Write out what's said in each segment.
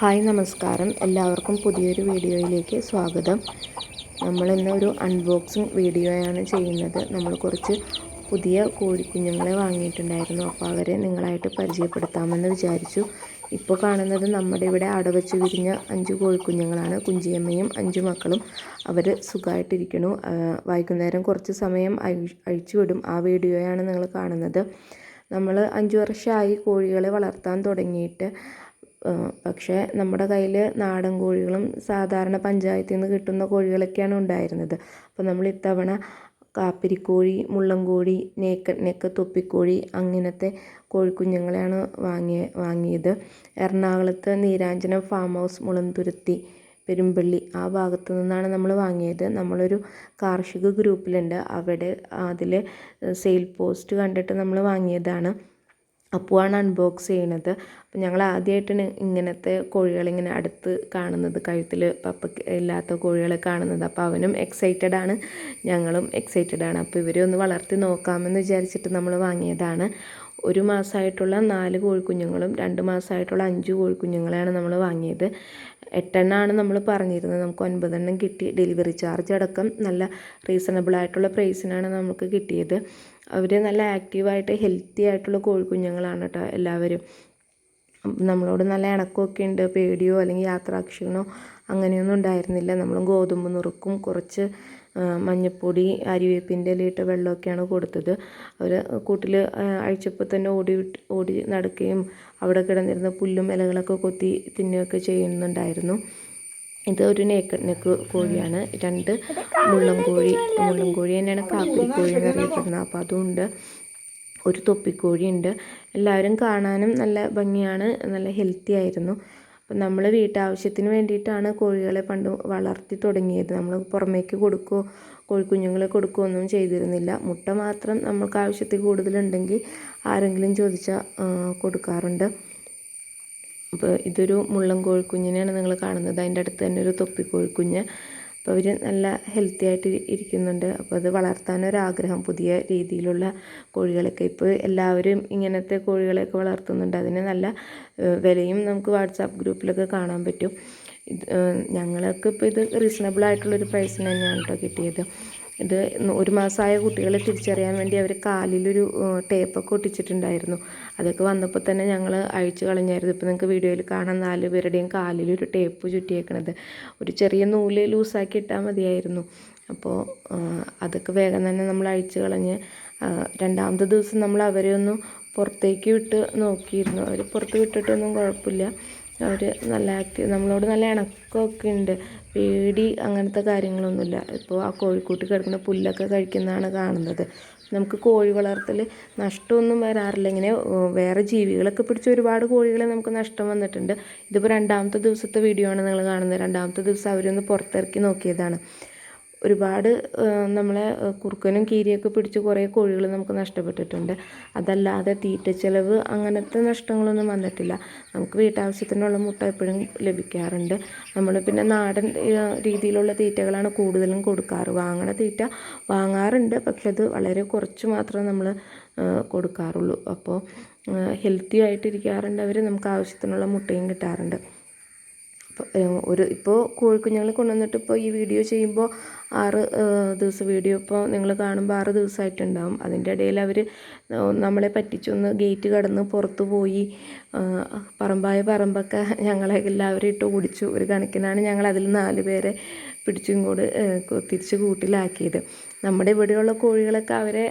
Hi നമസ്കാരം, എല്ലാവർക്കും പുതിയൊരു വീഡിയോയിലേക്ക് സ്വാഗതം. നമ്മളിന്ന് ഒരു അൺബോക്സിങ് വീഡിയോയാണ് ചെയ്യുന്നത്. നമ്മൾ കുറച്ച് പുതിയ കോഴിക്കുഞ്ഞുങ്ങളെ വാങ്ങിയിട്ടുണ്ടായിരുന്നു. അപ്പോൾ അവരെ നിങ്ങളായിട്ട് പരിചയപ്പെടുത്താമെന്ന് വിചാരിച്ചു. ഇപ്പോൾ കാണുന്നത് നമ്മുടെ ഇവിടെ അടവച്ച് വിരിഞ്ഞ 5 കോഴിക്കുഞ്ഞുങ്ങളാണ്. കുഞ്ചിയമ്മയും 5 മക്കളും അവർ സുഖമായിട്ടിരിക്കുന്നു. വൈകുന്നേരം കുറച്ച് സമയം അഴിച്ചു വിടും. ആ വീഡിയോയാണ് നിങ്ങൾ കാണുന്നത്. നമ്മൾ 5 വർഷമായി കോഴികളെ വളർത്താൻ തുടങ്ങിയിട്ട്. പക്ഷേ നമ്മുടെ കയ്യിൽ നാടൻ കോഴികളും സാധാരണ പഞ്ചായത്തിൽ നിന്ന് കിട്ടുന്ന കോഴികളൊക്കെയാണ് ഉണ്ടായിരുന്നത്. അപ്പോൾ നമ്മൾ ഇത്തവണ കാപ്പിരിക്കോഴി, മുള്ളൻകോഴി, നെക്ക് തൊപ്പിക്കോഴി അങ്ങനത്തെ കോഴിക്കുഞ്ഞുങ്ങളെയാണ് വാങ്ങിയത്. എറണാകുളത്ത് നീരാഞ്ജനം ഫാം ഹൗസ്, മുളന്തുരുത്തി, പെരുമ്പള്ളി ആ ഭാഗത്തു നിന്നാണ് നമ്മൾ വാങ്ങിയത്. നമ്മളൊരു കാർഷിക ഗ്രൂപ്പിലുണ്ട്, അവിടെ അതിൽ സെയിൽ പോസ്റ്റ് കണ്ടിട്ട് നമ്മൾ വാങ്ങിയതാണ്. അപ്പുവാണ് അൺബോക്സ് ചെയ്യണത്. അപ്പം ഞങ്ങൾ ആദ്യമായിട്ടാണ് ഇങ്ങനത്തെ കോഴികളിങ്ങനെ അടുത്ത് കാണുന്നത്, കഴുത്തിൽ പപ്പ ഇല്ലാത്ത കോഴികളെ കാണുന്നത്. അപ്പോൾ അവനും എക്സൈറ്റഡ് ആണ്, ഞങ്ങളും എക്സൈറ്റഡ് ആണ്. അപ്പോൾ ഇവരെ ഒന്ന് വളർത്തി നോക്കാമെന്ന് വിചാരിച്ചിട്ട് നമ്മൾ വാങ്ങിയതാണ്. 1 മാസമായിട്ടുള്ള 4 കോഴിക്കുഞ്ഞുങ്ങളും 2 മാസമായിട്ടുള്ള 5 കോഴിക്കുഞ്ഞുങ്ങളെയാണ് നമ്മൾ വാങ്ങിയത്. 8 എണ്ണമാണ് നമ്മൾ പറഞ്ഞിരുന്നത്. നമുക്ക് 9 എണ്ണം കിട്ടി. ഡെലിവറി ചാർജ് അടക്കം നല്ല റീസണബിൾ ആയിട്ടുള്ള പ്രൈസിനാണ് നമുക്ക് കിട്ടിയത്. അവർ നല്ല ആക്റ്റീവായിട്ട് ഹെൽത്തി ആയിട്ടുള്ള കോഴിക്കുഞ്ഞുങ്ങളാണ് കേട്ടോ എല്ലാവരും. നമ്മളോട് നല്ല ഇണക്കമൊക്കെ ഉണ്ട്. പേടിയോ അല്ലെങ്കിൽ യാത്രാക്ഷീണോ അങ്ങനെയൊന്നും ഉണ്ടായിരുന്നില്ല. നമ്മൾ ഗോതമ്പ് നുറുക്കും കുറച്ച് മഞ്ഞൾപ്പൊടി, അരിവേപ്പിൻ്റെ ഇലയിട്ട വെള്ളമൊക്കെയാണ് കൊടുത്തത്. അവർ കൂട്ടിൽ അഴിച്ചപ്പോൾ തന്നെ ഓടി നടക്കുകയും അവിടെ കിടന്നിരുന്ന പുല്ലും ഇലകളൊക്കെ കൊത്തി തിന്നുകയൊക്കെ ചെയ്യുന്നുണ്ടായിരുന്നു. ഇത് ഒരു നെക്ക് കോഴിയാണ്. 2 മുള്ളൻകോഴി തന്നെയാണ് കാപ്പിരിക്കോഴി എന്ന് അറിയപ്പെടുന്നത്. അപ്പോൾ അതുണ്ട്. ഒരു തൊപ്പിക്കോഴിയുണ്ട്. എല്ലാവരും കാണാനും നല്ല ഭംഗിയാണ്, നല്ല ഹെൽത്തി ആയിരുന്നു. അപ്പം നമ്മൾ വീട്ടാവശ്യത്തിന് വേണ്ടിയിട്ടാണ് കോഴികളെ പണ്ട് വളർത്തി തുടങ്ങിയത്. നമ്മൾ പുറമേക്ക് കൊടുക്കുകയോ കോഴിക്കുഞ്ഞുങ്ങളെ കൊടുക്കുകയോ ഒന്നും ചെയ്തിരുന്നില്ല. മുട്ട മാത്രം നമുക്ക് ആവശ്യത്തിൽ കൂടുതലുണ്ടെങ്കിൽ ആരെങ്കിലും ചോദിച്ചാൽ കൊടുക്കാറുണ്ട്. അപ്പോൾ ഇതൊരു മുള്ളൻ കോഴിക്കുഞ്ഞിനെയാണ് നിങ്ങൾ കാണുന്നത്. അതിൻ്റെ അടുത്ത് തന്നെ ഒരു തൊപ്പിക്കോഴിക്കുഞ്ഞ്. അപ്പോൾ അവർ നല്ല ഹെൽത്തി ആയിട്ട് ഇരിക്കുന്നുണ്ട്. അപ്പോൾ അത് വളർത്താനൊരാഗ്രഹം, പുതിയ രീതിയിലുള്ള കോഴികളൊക്കെ. ഇപ്പോൾ എല്ലാവരും ഇങ്ങനത്തെ കോഴികളെയൊക്കെ വളർത്തുന്നുണ്ട്. അതിന് നല്ല വിലയും നമുക്ക് വാട്സാപ്പ് ഗ്രൂപ്പിലൊക്കെ കാണാൻ പറ്റും. ഞങ്ങൾക്ക് ഇപ്പോൾ ഇത് റീസണബിൾ ആയിട്ടുള്ളൊരു പ്രൈസിന് തന്നെയാണ് കേട്ടോ കിട്ടിയത്. ഇത് 1 മാസമായ കുട്ടികളെ തിരിച്ചറിയാൻ വേണ്ടി അവർ കാലിലൊരു ടേപ്പൊക്കെ ഒട്ടിച്ചിട്ടുണ്ടായിരുന്നു. അതൊക്കെ വന്നപ്പോൾ തന്നെ ഞങ്ങൾ അഴിച്ചു കളഞ്ഞായിരുന്നു. ഇപ്പോൾ നിങ്ങൾക്ക് വീഡിയോയിൽ കാണാൻ 4 പേരുടെയും കാലിലൊരു ടേപ്പ് ചുറ്റിയേക്കണത്. ഒരു ചെറിയ നൂല് ലൂസാക്കി ഇട്ടാൽ മതിയായിരുന്നു. അപ്പോൾ അതൊക്കെ വേഗം തന്നെ നമ്മൾ അഴിച്ചു കളഞ്ഞ് 2ാമത്തെ ദിവസം നമ്മൾ അവരെ ഒന്ന് പുറത്തേക്ക് വിട്ട് നോക്കിയിരുന്നു. അവർ പുറത്ത് വിട്ടിട്ടൊന്നും കുഴപ്പമില്ല. അവർ നല്ല നമ്മളോട് നല്ല ഇണക്കമൊക്കെ ഉണ്ട്. പേടി അങ്ങനത്തെ കാര്യങ്ങളൊന്നുമില്ല. ഇപ്പോൾ ആ കോഴിക്കൂട്ടിൽ കിടക്കുന്ന പുല്ലൊക്കെ കഴിക്കുന്നതാണ് കാണുന്നത്. നമുക്ക് കോഴി വളർത്തൽ നഷ്ടമൊന്നും വരാറില്ല. ഇങ്ങനെ വേറെ ജീവികളൊക്കെ പിടിച്ച ഒരുപാട് കോഴികളെ നമുക്ക് നഷ്ടം വന്നിട്ടുണ്ട്. ഇതിപ്പോൾ 2ാമത്തെ ദിവസത്തെ വീഡിയോ ആണ് നിങ്ങൾ കാണുന്നത്. 2ാമത്തെ ദിവസം അവരൊന്ന് പുറത്തിറക്കി നോക്കിയതാണ്. ഒരുപാട് നമ്മളെ കുറുക്കനും കീരിയൊക്കെ പിടിച്ച് കുറേ കോഴികൾ നമുക്ക് നഷ്ടപ്പെട്ടിട്ടുണ്ട്. അതല്ലാതെ തീറ്റ ചിലവ് അങ്ങനത്തെ നഷ്ടങ്ങളൊന്നും വന്നിട്ടില്ല. നമുക്ക് വീട്ടാവശ്യത്തിനുള്ള മുട്ട എപ്പോഴും ലഭിക്കാറുണ്ട്. നമ്മൾ പിന്നെ നാടൻ രീതിയിലുള്ള തീറ്റകളാണ് കൂടുതലും കൊടുക്കാറ്. വാങ്ങണ തീറ്റ വാങ്ങാറുണ്ട്, പക്ഷെ അത് വളരെ കുറച്ച് മാത്രമേ നമ്മൾ കൊടുക്കാറുള്ളൂ. അപ്പോൾ ഹെൽത്തി ആയിട്ടിരിക്കാറുണ്ട് അവർ. നമുക്ക് ആവശ്യത്തിനുള്ള മുട്ടയും കിട്ടാറുണ്ട്. ഇപ്പോൾ കോഴിക്കുഞ്ഞുങ്ങളെ കൊണ്ടുവന്നിട്ട് ഇപ്പോൾ ഈ വീഡിയോ ചെയ്യുമ്പോൾ 6 ദിവസം വീഡിയോ ഇപ്പോൾ നിങ്ങൾ കാണുമ്പോൾ 6 ദിവസമായിട്ടുണ്ടാവും. അതിൻ്റെ ഇടയിൽ അവർ നമ്മളെ പറ്റിച്ചൊന്ന് ഗേറ്റ് കടന്ന് പുറത്ത് പോയി പറമ്പൊക്കെ ഞങ്ങളെ എല്ലാവരും ഇട്ട് ഓടിച്ചു. ഒരു കണക്കിനാണ് ഞങ്ങൾ അതിൽ 4 പേരെ പിടിച്ചും കൂടി തിരിച്ച് കൂട്ടിലാക്കിയത്. നമ്മുടെ ഇവിടെയുള്ള കോഴികളൊക്കെ അവരെ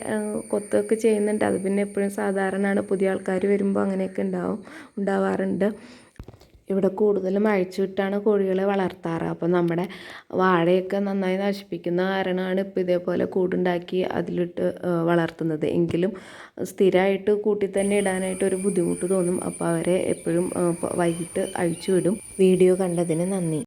കൊത്തൊക്കെ ചെയ്യുന്നുണ്ട്. അത് പിന്നെ എപ്പോഴും സാധാരണയാണ്. പുതിയ ആൾക്കാർ വരുമ്പോൾ അങ്ങനെയൊക്കെ ഉണ്ടാവാറുണ്ട്. ഇവിടെ കൂടുതലും അഴിച്ചുവിട്ടാണ് കോഴികളെ വളർത്താറ്. അപ്പോൾ നമ്മുടെ വാഴയൊക്കെ നന്നായി നശിപ്പിക്കുന്ന കാരണമാണ് ഇപ്പോൾ ഇതേപോലെ കൂടുണ്ടാക്കി അതിലിട്ട് വളർത്തുന്നത്. എങ്കിലും സ്ഥിരമായിട്ട് കൂട്ടിൽ തന്നെ ഇടാനായിട്ട് ഒരു ബുദ്ധിമുട്ട് തോന്നും. അപ്പോൾ അവരെ എപ്പോഴും വൈകിട്ട് അഴിച്ചു വിടും. വീഡിയോ കണ്ടതിന് നന്ദി.